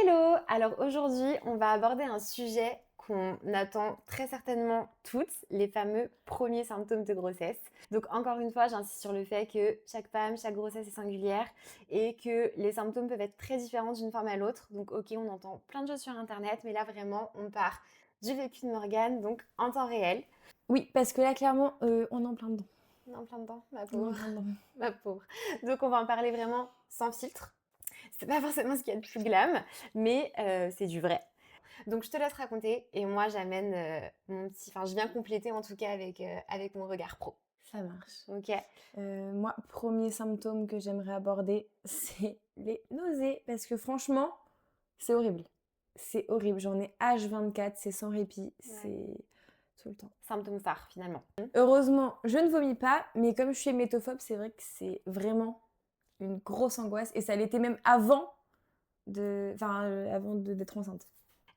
Hello! Alors aujourd'hui, on va aborder un sujet qu'on attend très certainement toutes, les fameux premiers symptômes de grossesse. Donc encore une fois, j'insiste sur le fait que chaque femme, chaque grossesse est singulière et que les symptômes peuvent être très différents d'une femme à l'autre. Donc ok, on entend plein de choses sur Internet, mais là vraiment, on part du vécu de Morgane, donc en temps réel. Oui, parce que là, clairement, on est en plein dedans. On est en plein dedans, ma On est en pauvre, plein dedans. ma pauvre. Donc on va en parler vraiment sans filtre. C'est pas forcément ce qu'il y a de plus glam, mais c'est du vrai. Donc je te laisse raconter et moi j'amène enfin je viens compléter en tout cas avec mon regard pro. Ça marche. Ok. Moi, premier symptôme que j'aimerais aborder, c'est les nausées. Parce que franchement, c'est horrible. C'est horrible. J'en ai H24, c'est sans répit, Ouais. c'est tout le temps. Symptôme phare finalement. Heureusement, je ne vomis pas, mais comme je suis hémétophobe, c'est vrai que c'est vraiment une grosse angoisse. Et ça l'était même d'être enceinte.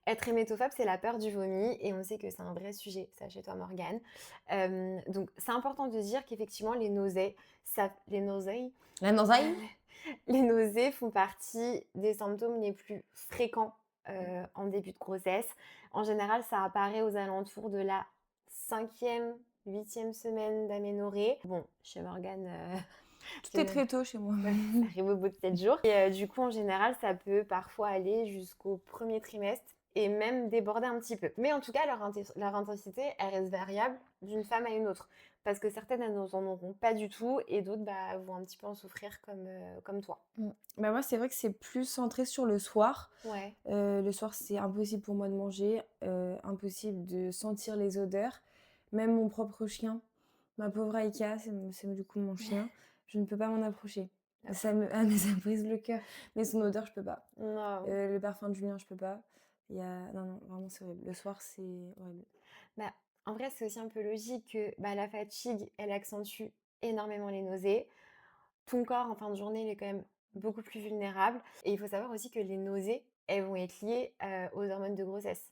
Être hémétophobe, c'est la peur du vomi et on sait que c'est un vrai sujet, ça chez toi Morgane. Donc c'est important de dire qu'effectivement La nausée. les nausées font partie des symptômes les plus fréquents en début de grossesse. En général, ça apparaît aux alentours de la 5e, 8e semaine d'aménorrhée. Bon, chez Morgane, Tout est très tôt chez moi. ouais, ça arrive au bout de 7 jours. Et du coup, en général, ça peut parfois aller jusqu'au premier trimestre et même déborder un petit peu. Mais en tout cas, leur intensité, elle reste variable d'une femme à une autre. Parce que certaines, elles n'en auront pas du tout et d'autres vont un petit peu en souffrir comme toi. Bah moi, c'est vrai que c'est plus centré sur le soir. Ouais. Le soir, c'est impossible pour moi de manger, impossible de sentir les odeurs. Même mon propre chien, ma pauvre Aïka, c'est du coup mon chien, je ne peux pas m'en approcher. Ah, Mais ça me brise le cœur. Mais son odeur, je peux pas. non. Le parfum de Julien, je peux pas. Non, non, vraiment, c'est horrible. Le soir, c'est horrible. Bah, en vrai, c'est aussi un peu logique que la fatigue, elle accentue énormément les nausées. Ton corps, en fin de journée, il est quand même beaucoup plus vulnérable. Et il faut savoir aussi que les nausées, elles vont être liées aux hormones de grossesse.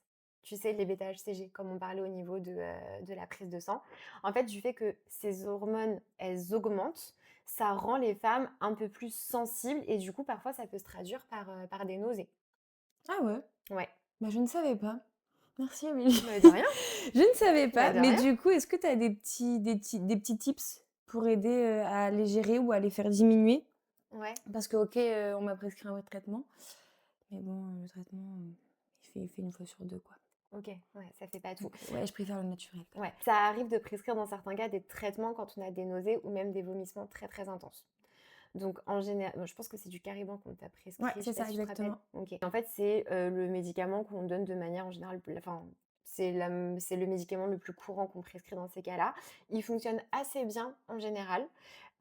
Tu sais, les bêta-HCG, comme on parlait au niveau de la prise de sang. En fait, du fait que ces hormones, elles augmentent, ça rend les femmes un peu plus sensibles et du coup, parfois, ça peut se traduire par des nausées. Ah ouais? Ouais, Bah, je ne savais pas. Merci, Amélie. mais de rien, Je ne savais mais pas, de mais rien. du coup, est-ce que tu as des petits tips pour aider, à les gérer ou à les faire diminuer? Ouais. Parce que OK, on m'a prescrit un traitement, mais bon, le traitement, il fait 1 fois sur 2 quoi. Ok, ouais, ça fait pas tout. Donc ouais, je préfère le naturel quand Ouais, ça arrive de prescrire dans certains cas des traitements quand on a des nausées ou même des vomissements très très intenses. Donc en général, je pense que c'est du Cariban qu'on t'a même. Ouais, prescrit, je sais c'est pas ça, si tu te rappelles. exactement. Ok. En fait, c'est le médicament qu'on donne de manière en général, enfin, c'est le médicament le plus courant qu'on prescrit dans ces cas-là. Il fonctionne assez bien en général.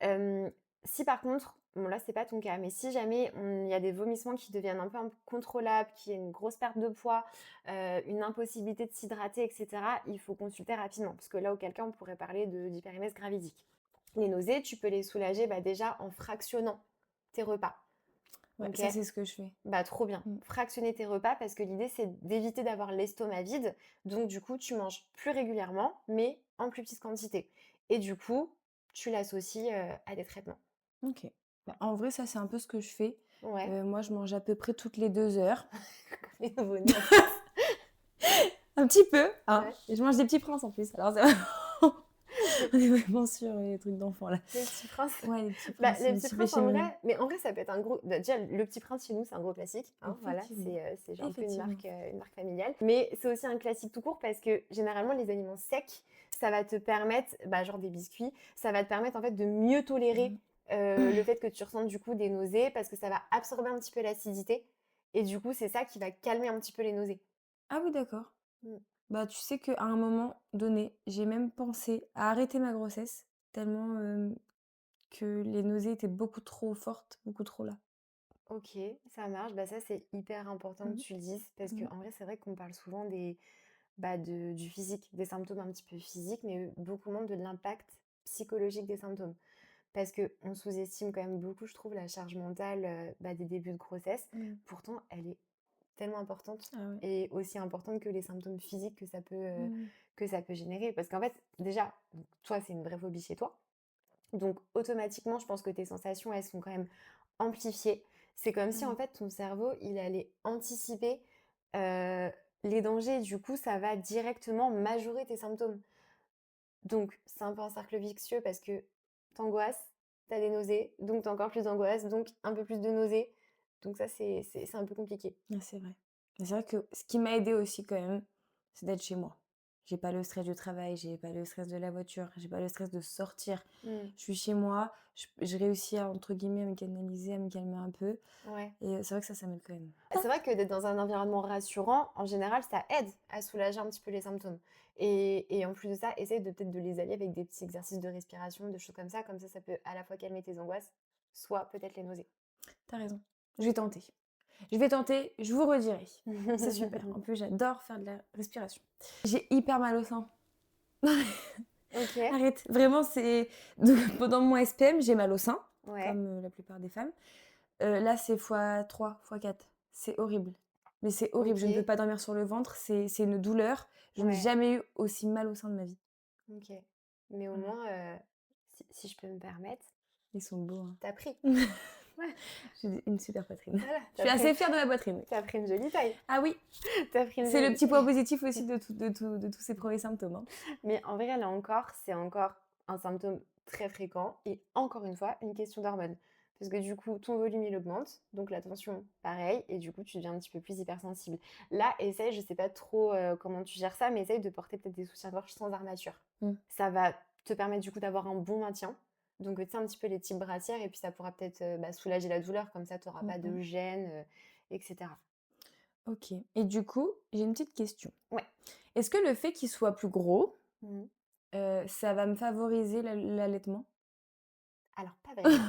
Euh, Si par contre, bon là c'est pas ton cas, mais si jamais il y a des vomissements qui deviennent un peu incontrôlables, qu'il y a une grosse perte de poids, une impossibilité de s'hydrater, etc., il faut consulter rapidement. Parce que là, auquel cas, on pourrait parler d'hyperémèse gravidique. Les nausées, tu peux les soulager déjà en fractionnant tes repas. Ouais, Ok. ça, c'est ce que je fais. Bah trop bien. Mmh. Fractionner tes repas parce que l'idée c'est d'éviter d'avoir l'estomac vide. Donc du coup, tu manges plus régulièrement, mais en plus petite quantité. Et du coup, tu l'associes à des traitements. OK. Bah, en vrai, ça, c'est un peu ce que je fais. Ouais. Moi, je mange à peu près toutes les 2 heures. Les nouveau-nés en fait. Un petit peu, hein, Ouais. et je mange des petits princes en plus, alors c'est Les, on est vraiment sur les trucs d'enfants là. les petits princes. Ouais, les petits Bah, princes, les les petits petits princes péchés en mignons. vrai, mais en vrai ça peut être un gros. Déjà, le petit prince chez nous c'est un gros classique. Hein, voilà, Effectivement, c'est genre un peu effectivement. une marque familiale. Mais c'est aussi un classique tout court parce que généralement les aliments secs, ça va te permettre, genre des biscuits, ça va te permettre en fait de mieux tolérer Mmh. le fait que tu ressentes du coup des nausées parce que ça va absorber un petit peu l'acidité et du coup c'est ça qui va calmer un petit peu les nausées. Ah oui, d'accord. Mm. Bah, tu sais qu'à un moment donné, j'ai même pensé à arrêter ma grossesse tellement, que les nausées étaient beaucoup trop fortes, beaucoup trop là. Ok, ça marche. Bah ça c'est hyper important que Mmh. tu le dises parce que Mmh. en vrai c'est vrai qu'on parle souvent du physique, des symptômes un petit peu physiques, mais beaucoup moins de l'impact psychologique des symptômes. Parce qu'on sous-estime quand même beaucoup, je trouve, la charge mentale des débuts de grossesse. Mmh. Pourtant, elle est tellement importante Ah ouais. et aussi importante que les symptômes physiques Mmh. que ça peut générer. Parce qu'en fait, déjà, toi, c'est une vraie phobie chez toi. Donc, automatiquement, je pense que tes sensations, elles sont quand même amplifiées. C'est comme si, en Mmh. fait, ton cerveau, il allait anticiper, heu, les dangers. Du coup, ça va directement majorer tes symptômes. Donc c'est un peu un cercle vicieux parce que tu angoisses, tu as des nausées, donc tu as encore plus d'angoisse, donc un peu plus de nausées. Donc ça, c'est un peu compliqué. Ah, c'est vrai. Mais c'est vrai que ce qui m'a aidé aussi quand même, c'est d'être chez moi. J'ai pas le stress du travail, j'ai pas le stress de la voiture, j'ai pas le stress de sortir. Mmh. Je suis chez moi, je réussis à, entre guillemets, à me canaliser, à me calmer un peu. Ouais. Et c'est vrai que ça m'aide quand même. C'est vrai que d'être dans un environnement rassurant, en général, ça aide à soulager un petit peu les symptômes. Et en plus de ça, essaye de peut-être de les allier avec des petits exercices de respiration, de choses comme ça. Comme ça peut à la fois calmer tes angoisses, soit peut-être les nausées. T'as raison. Je vais tenter. Je vais tenter, je vous redirai. C'est super. En plus, j'adore faire de la respiration. J'ai hyper mal au sein. OK. Arrête. Vraiment, c'est. Donc, pendant mon SPM, j'ai mal au sein, Ouais. comme la plupart des femmes. Là, c'est fois 3, fois 4. C'est horrible. Mais c'est horrible. Je ne peux OK. pas dormir sur le ventre. C'est une douleur. Je n'ai Ouais. jamais eu aussi mal au sein de ma vie. OK. Mais au Voilà. moins, si je peux me permettre, Ils sont beaux, hein. t'as pris. Ouais, J'ai une super poitrine. voilà, Je suis assez fière de ma poitrine, oui. tu pris une jolie taille. Ah oui, T'as pris une c'est le jolie petit point taille. positif aussi de tous ces premiers symptômes, hein. Mais en vrai, là encore, c'est encore un symptôme très fréquent et encore une fois, une question d'hormones. Parce que du coup, ton volume, il augmente, donc la tension, pareil, et du coup, tu deviens un petit peu plus hypersensible. Là, essaye, je sais pas trop comment tu gères ça, mais essaye de porter peut-être des soutiens-gorge sans armature. Mmh. Ça va te permettre du coup d'avoir un bon maintien. Donc, tu sais, un petit peu les types brassières, et puis ça pourra peut-être soulager la douleur, comme ça, tu n'auras Mmh pas mh. de gêne, etc. OK, et du coup, j'ai une petite question. Ouais. Est-ce que le fait qu'il soit plus gros, Mhm. ça va me favoriser l'allaitement? Alors, pas vraiment.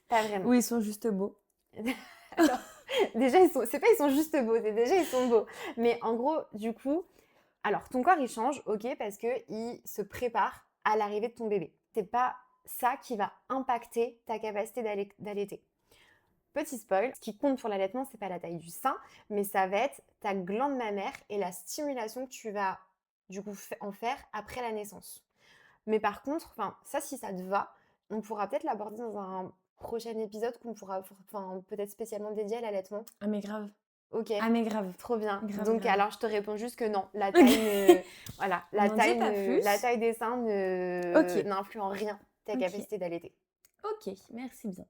Pas vraiment. Ou ils sont juste beaux? Alors, déjà, c'est pas ils sont juste beaux, c'est déjà ils sont beaux. Mais en gros, du coup, alors ton corps il change, OK, parce qu'il se prépare à l'arrivée de ton bébé. C'est pas ça qui va impacter ta capacité d'allaiter. Petit spoil, ce qui compte pour l'allaitement, c'est pas la taille du sein, mais ça va être ta glande mammaire et la stimulation que tu vas du coup en faire après la naissance. Mais par contre, enfin, ça, si ça te va, on pourra peut-être l'aborder dans un prochain épisode qu'on pourra, enfin, peut-être spécialement dédié à l'allaitement. Ah mais grave. OK, Ah mais grave. trop bien. Grave, Donc grave. alors, je te réponds juste que non, la taille OK. ne, voilà, M'en dis pas la plus. taille des seins OK, n'influe en rien ta OK, capacité d'allaiter. OK, merci bien.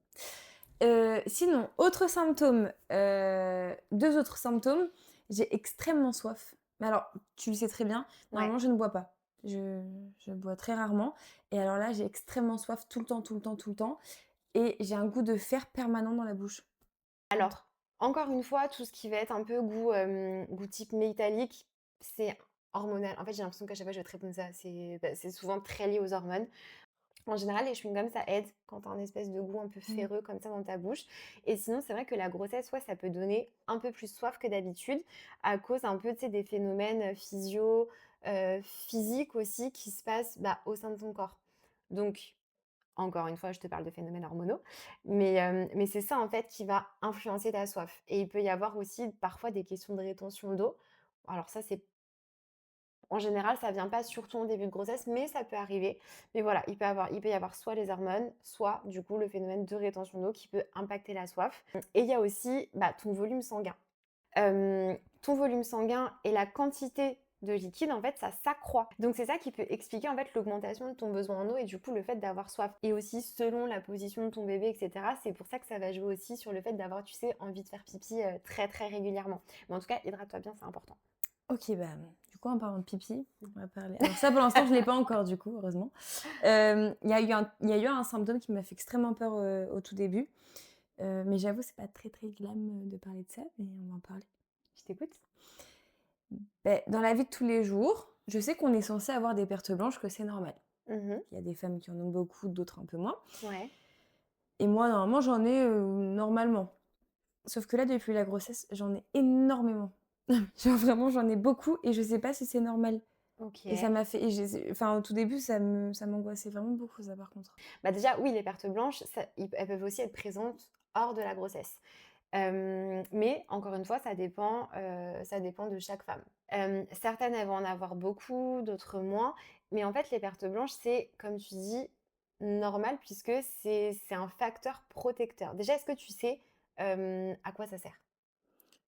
Sinon, autre symptôme, 2 autres symptômes, j'ai extrêmement soif. Mais alors, tu le sais très bien, Ouais. normalement je ne bois pas. Je bois très rarement et alors là, j'ai extrêmement soif tout le temps, tout le temps, tout le temps et j'ai un goût de fer permanent dans la bouche. Contre. Alors, encore une fois, tout ce qui va être un peu goût, goût type métallique, c'est hormonal. En fait, j'ai l'impression qu'à chaque fois, je vais te répondre ça. C'est souvent très lié aux hormones. En général, les chewing-gums, ça aide quand tu as un espèce de goût un peu Mmh. ferreux comme ça dans ta bouche. Et sinon, c'est vrai que la grossesse, ouais, ça peut donner un peu plus soif que d'habitude à cause un peu, tu sais, des phénomènes physio, physiques aussi qui se passent au sein de ton corps. Donc, encore une fois, je te parle de phénomènes hormonaux, mais c'est ça en fait qui va influencer ta soif. Et il peut y avoir aussi parfois des questions de rétention d'eau. Alors ça, c'est en général, ça vient pas surtout en début de grossesse, mais ça peut arriver. Mais voilà, il peut y avoir soit les hormones, soit du coup le phénomène de rétention d'eau qui peut impacter la soif. Et il y a aussi ton volume sanguin. Ton volume sanguin et la quantité de liquide, en fait, ça s'accroît. Donc c'est ça qui peut expliquer en fait l'augmentation de ton besoin en eau et du coup le fait d'avoir soif. Et aussi selon la position de ton bébé, etc. C'est pour ça que ça va jouer aussi sur le fait d'avoir, tu sais, envie de faire pipi très très régulièrement. Mais en tout cas, hydrate-toi bien, c'est important. OK, bah, du coup, en parlant de pipi, on va parler alors ça, pour l'instant, je l'ai pas encore, du coup, heureusement. Il y a eu un symptôme qui m'a fait extrêmement peur, au tout début, mais j'avoue, c'est pas très, très glam, de parler de ça, mais on va en parler. Je t'écoute. Beh, dans la vie de tous les jours, je sais qu'on est censé avoir des pertes blanches, que c'est normal. Mhm. Il y a des femmes qui en ont beaucoup, d'autres un peu moins Ouais. et moi, normalement, j'en ai, normalement. Sauf que là, depuis la grossesse, j'en ai énormément. Genre vraiment, j'en ai beaucoup et je sais pas si c'est normal et ça OK. m'a fait enfin, au tout début, ça m'angoissait vraiment beaucoup ça, par contre. Bah, déjà, oui, les pertes blanches, elles peuvent aussi être présentes hors de la grossesse. Mais encore une fois, ça dépend de chaque femme. Certaines, elles vont en avoir beaucoup, d'autres moins. Mais en fait, les pertes blanches, c'est, comme tu dis, normal puisque c'est un facteur protecteur. Déjà, est-ce que tu sais À quoi ça sert?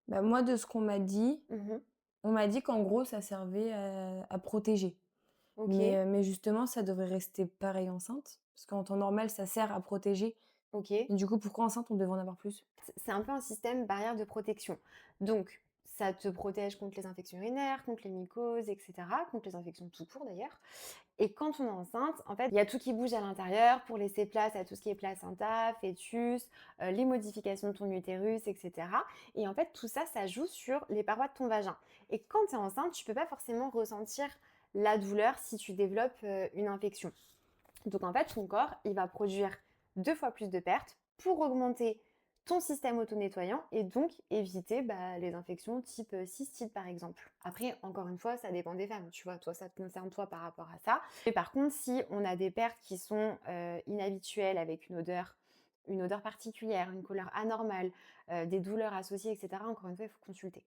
Bah, moi, de ce qu'on m'a dit, Mmh. on m'a dit qu'en gros, ça servait à protéger. OK, Mais justement, ça devrait rester pareil enceinte? Parce qu'en temps normal, ça sert à protéger. OK. Et du coup, pourquoi enceinte, on devrait en avoir plus? C'est un peu un système barrière de protection. Donc, ça te protège contre les infections urinaires, contre les mycoses, et cetera, contre les infections tout court d'ailleurs. Et quand on est enceinte, en fait, il y a tout qui bouge à l'intérieur pour laisser place à tout ce qui est placenta, fœtus, les modifications de ton utérus, et cetera. Et en fait, tout ça, ça joue sur les parois de ton vagin. Et quand tu es enceinte, tu peux pas forcément ressentir la douleur si tu développes une infection. Donc en fait, ton corps, il va produire 2 fois plus de pertes pour augmenter ton système auto-nettoyant et donc éviter les infections type cystite par exemple. Après, encore une fois, ça dépend des femmes, tu vois, toi ça te concerne toi par rapport à ça. Mais par contre, si on a des pertes qui sont inhabituelles avec une odeur particulière, une couleur anormale, des douleurs associées, etc., encore une fois, il faut consulter.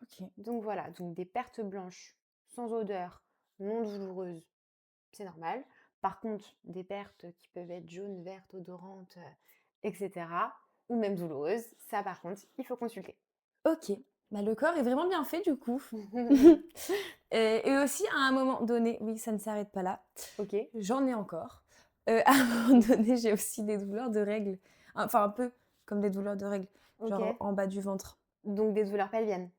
OK. Donc voilà, donc des pertes blanches, sans odeur, non douloureuses, c'est normal. Par contre, des pertes qui peuvent être jaunes, vertes, odorantes, etc., ou même douloureuses, ça par contre, il faut consulter. OK. Bah, le corps est vraiment bien fait du coup. Et aussi à un moment donné, oui, ça ne s'arrête pas là, OK, j'en ai encore. À un moment donné, j'ai aussi des douleurs de règles. Enfin un peu comme des douleurs de règles, genre OK. en bas du ventre. Donc des douleurs pelviennes.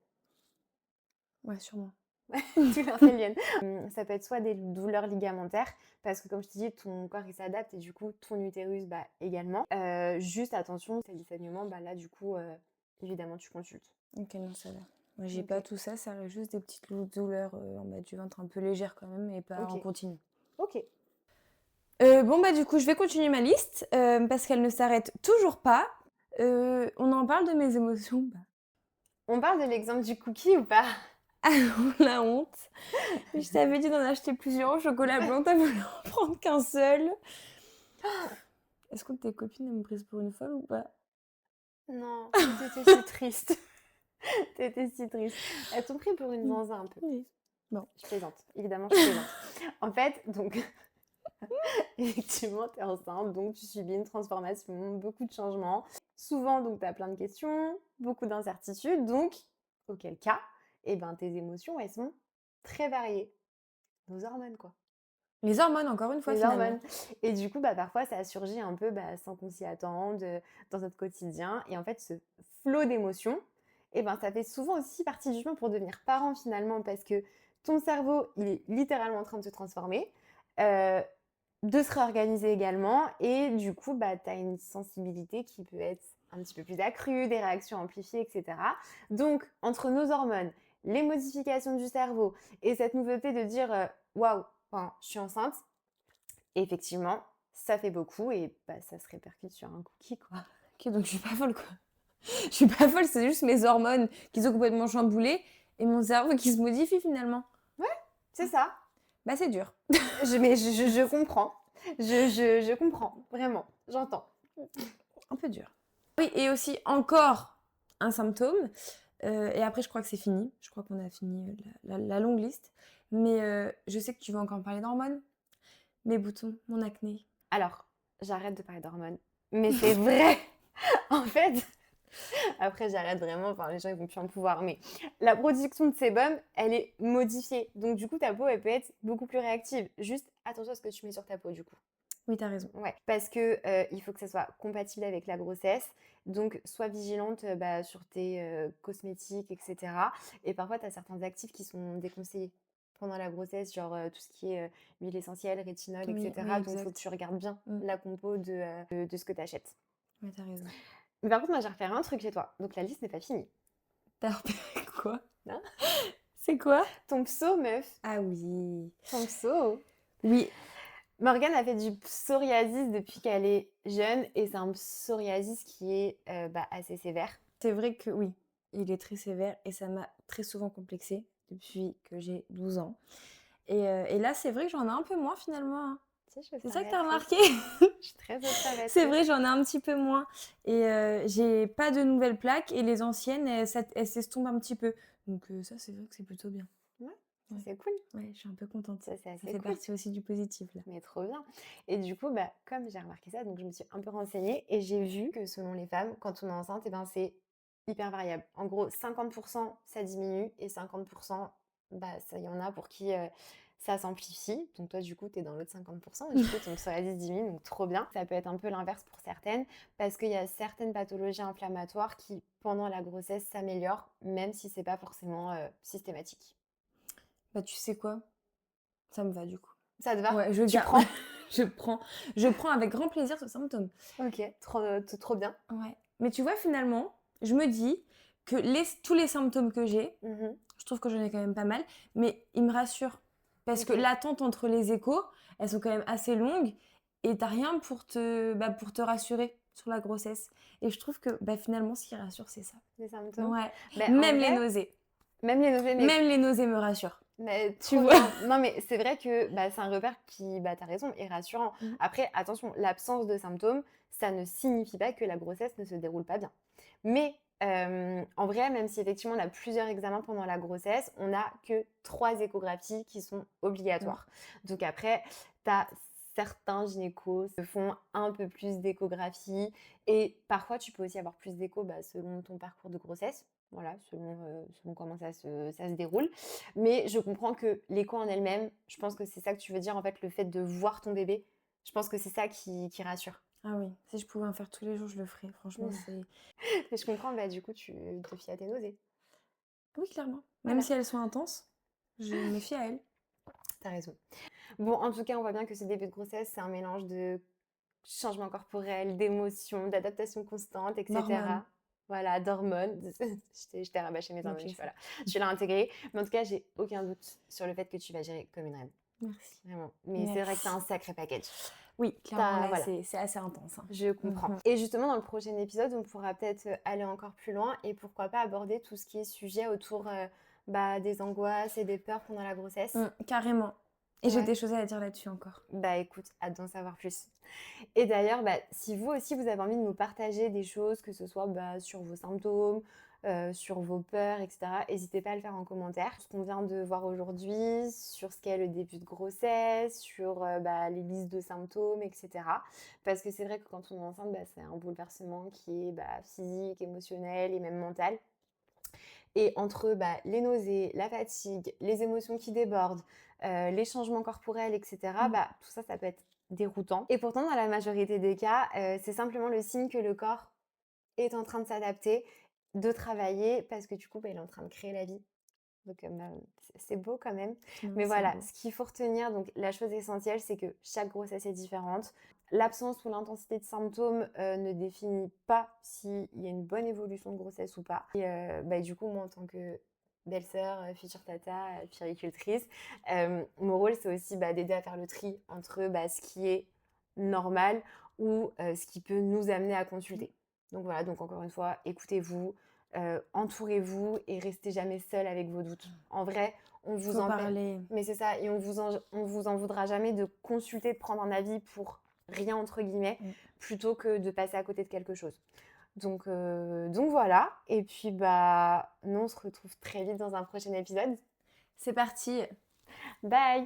Ouais, sûrement. Douleurs pelviennes. Ça peut être soit des douleurs ligamentaires, parce que comme je t'ai dit, ton corps il s'adapte et du coup ton utérus également. Juste attention, c'est des saignements, là du coup, évidemment tu consultes. OK, non, ça va. Moi, j'ai pas OK. tout ça, ça reste juste des petites douleurs, en bas du ventre un peu légères quand même, mais pas en OK. continu. OK. Bon, bah, du coup, je vais continuer ma liste, parce qu'elle ne s'arrête toujours pas. On en parle de mes émotions? Bah, On parle de l'exemple du cookie ou pas? ah la honte! Je t'avais dit d'en acheter plusieurs au chocolat blanc, tu as voulu en prendre qu'un seul. Est-ce que tes copines, elles me prennent pour une folle ou pas? Non, mais tu si triste. Tu si triste. Elles t'ont pris pour une Mmh. zinzin un peu. Oui. Bon. Je plaisante, évidemment, je plaisante. En fait, donc, effectivement, tu es enceinte, donc tu subis une transformation, beaucoup de changements. Souvent, donc, tu as plein de questions, beaucoup d'incertitudes, donc, auquel cas, tes émotions, elles sont très variées. Nos hormones, quoi. Les hormones, encore une fois, Les finalement. hormones. Et du coup, parfois, ça surgit un peu sans qu'on s'y attende dans notre quotidien. Et en fait, ce flot d'émotions, ça fait souvent aussi partie du chemin pour devenir parent finalement, parce que ton cerveau, il est littéralement en train de se transformer, euh, de se réorganiser également. Et du coup, tu as une sensibilité qui peut être un petit peu plus accrue, des réactions amplifiées, etc. Donc, entre nos hormones, les modifications du cerveau et cette nouveauté de dire waouh, enfin, je suis enceinte, effectivement, ça fait beaucoup et ça se répercute sur un cookie, quoi. OK, donc je suis pas folle, quoi. Je suis pas folle, c'est juste mes hormones qui sont complètement chamboulées et mon cerveau qui se modifie, finalement. Ouais, c'est ça. Bah, c'est dur. Je comprends. Je comprends, vraiment, j'entends. Un peu dur. Oui, et aussi encore un symptôme, et après je crois que c'est fini. Je crois qu'on a fini, la longue liste. Mais, je sais que tu veux encore me parler d'hormones. Mes boutons, mon acné. Alors, j'arrête de parler d'hormones, mais c'est vrai. En fait, après j'arrête vraiment, enfin les gens ils vont plus en pouvoir, mais la production de sébum, elle est modifiée. Donc du coup, ta peau, elle peut être beaucoup plus réactive. Juste attention à ce que tu mets sur ta peau, du coup. Oui, t'as raison. Ouais, parce que, il faut que ça soit compatible avec la grossesse. Donc sois vigilante, sur tes, cosmétiques et cetera. Et parfois, tu as certains actifs qui sont déconseillés pendant la grossesse, genre, tout ce qui est, huile essentielle, rétinol et Oui, oui, cetera. Donc il faut que exact. tu regardes bien Mmh. la compo de ce que tu achètes. Ouais, tu raison. Mais par contre, moi, j'ai repéré un truc chez toi, donc la liste n'est pas finie, Tu repéré quoi? hein. C'est quoi? Ton pso meuf, Ah oui. ton pso. Oui, Morgane a fait du psoriasis depuis qu'elle est jeune et c'est un psoriasis qui est, assez sévère. c'est vrai que oui, il est très sévère et ça m'a très souvent complexée depuis que j'ai 12 ans. Et là, c'est vrai que j'en ai un peu moins finalement, hein. Tu sais, je suis C'est ça que tu as observatrice. remarqué? Je suis très C'est observatrice. vrai, j'en ai un petit peu moins et j'ai pas de nouvelles plaques et les anciennes, elles s'estompent un petit peu. Donc ça, c'est vrai que c'est plutôt bien. Ouais. Ça, Ouais. c'est cool. Ouais, je suis un peu contente. Ça, c'est Ça assez fait cool. partie aussi du positif, là. Mais trop bien. Et du coup, bah, comme j'ai remarqué ça, donc je me suis un peu renseignée et j'ai vu que selon les femmes, quand on est enceinte, et ben, c'est hyper variable. En gros, 50 ça diminue et 50 bah, ça, il y en a pour qui ça s'amplifie. Donc toi, du coup, tu es dans l'autre 50 et du coup, ton psoriasis diminue, donc trop bien. Ça peut être un peu l'inverse pour certaines parce qu'il y a certaines pathologies inflammatoires qui, pendant la grossesse, s'améliorent, même si c'est pas forcément systématique. Bah, tu sais quoi? Ça me va, du coup. Ça te va? Ouais, je Tu garde. prends? Je prends. Je prends avec grand plaisir ce symptôme. Ok, trop bien. Ouais. Mais tu vois, finalement, je me dis que tous les symptômes que j'ai, Mhm. je trouve que j'en ai quand même pas mal, mais ils me rassurent. Parce que Ok. l'attente entre les échos, elles sont quand même assez longues et t'as rien pour te rassurer sur la grossesse. Et je trouve que bah, finalement, ce qui rassure, c'est ça. Des symptômes? Ouais. Ben, en Même les vrai, nausées. même les nausées, Même les nausées me rassurent. mais Tu trop vois? bien. Non, mais c'est vrai que bah, c'est un repère qui, bah, t'as raison, est rassurant. Mm. Après, attention, l'absence de symptômes, ça ne signifie pas que la grossesse ne se déroule pas bien. Mais en vrai, même si effectivement on a plusieurs examens pendant la grossesse, on n'a que 3 échographies qui sont Mm. obligatoires. Donc après, tu as certains gynécos se font un peu plus d'échographies et parfois tu peux aussi avoir plus d'écho bah, selon ton parcours de grossesse. Voilà, selon comment ça se déroule. Mais je comprends que l'écho en elle-même, je pense que c'est ça que tu veux dire, en fait, le fait de voir ton bébé, je pense que c'est ça qui rassure. Ah oui, si je pouvais en faire tous les jours, je le ferais. Franchement, c'est... Et je comprends, bah, du coup, tu te fies à tes nausées. Oui, clairement. Même Voilà, si elles sont intenses, je me fie à elles. t'as raison. Bon, en tout cas, on voit bien que ce début de grossesse, c'est un mélange de changement corporel, d'émotions, d'adaptation constante, D'hormones. etc. Voilà, d'hormones. Je t'ai rabâché mes Donc hormones, je sais. voilà. Tu l'as intégré. Mais en tout cas, j'ai aucun doute sur le fait que tu vas gérer comme une reine. Merci. Vraiment. Mais c'est vrai que c'est Merci. un sacré package. Oui, clairement, là, Voilà, c'est assez intense, hein. je comprends. Mhm. Et justement, dans le prochain épisode, on pourra peut-être aller encore plus loin et pourquoi pas aborder tout ce qui est sujet autour bah, des angoisses et des peurs pendant la grossesse. Carrément. Et j'ai Ouais. des choses à dire là-dessus encore. Bah écoute, hâte d'en savoir plus. Et d'ailleurs, bah, si vous aussi vous avez envie de nous partager des choses, que ce soit bah, sur vos symptômes, sur vos peurs, etc., n'hésitez pas à le faire en commentaire. Ce qu'on vient de voir aujourd'hui, sur ce qu'est le début de grossesse, sur bah, les listes de symptômes, etc. Parce que c'est vrai que quand on est enceinte, bah, c'est un bouleversement qui est bah, physique, émotionnel et même mental. Et entre bah, les nausées, la fatigue, les émotions qui débordent, les changements corporels, etc., Mm. bah, tout ça, ça peut être déroutant. Et pourtant, dans la majorité des cas, c'est simplement le signe que le corps est en train de s'adapter, de travailler, parce que du coup, bah, il est en train de créer la vie. Donc, bah, c'est beau quand même. Non, Mais c'est voilà, beau. ce qu'il faut retenir, donc la chose essentielle, c'est que chaque grossesse est différente. L'absence ou l'intensité de symptômes ne définit pas s'il y a une bonne évolution de grossesse ou pas. Et bah, du coup, moi, en tant que belle-sœur, future tata, puéricultrice, mon rôle, c'est aussi bah, d'aider à faire le tri entre bah, ce qui est normal ou ce qui peut nous amener à consulter. Donc voilà, donc encore une fois, écoutez-vous, entourez-vous et restez jamais seul avec vos doutes. En vrai, on vous Faut en parler. mais c'est ça, et on vous en voudra jamais de consulter, de prendre un avis pour rien entre guillemets, Mm. plutôt que de passer à côté de quelque chose. Donc voilà, et puis bah nous on se retrouve très vite dans un prochain épisode. C'est parti. Bye!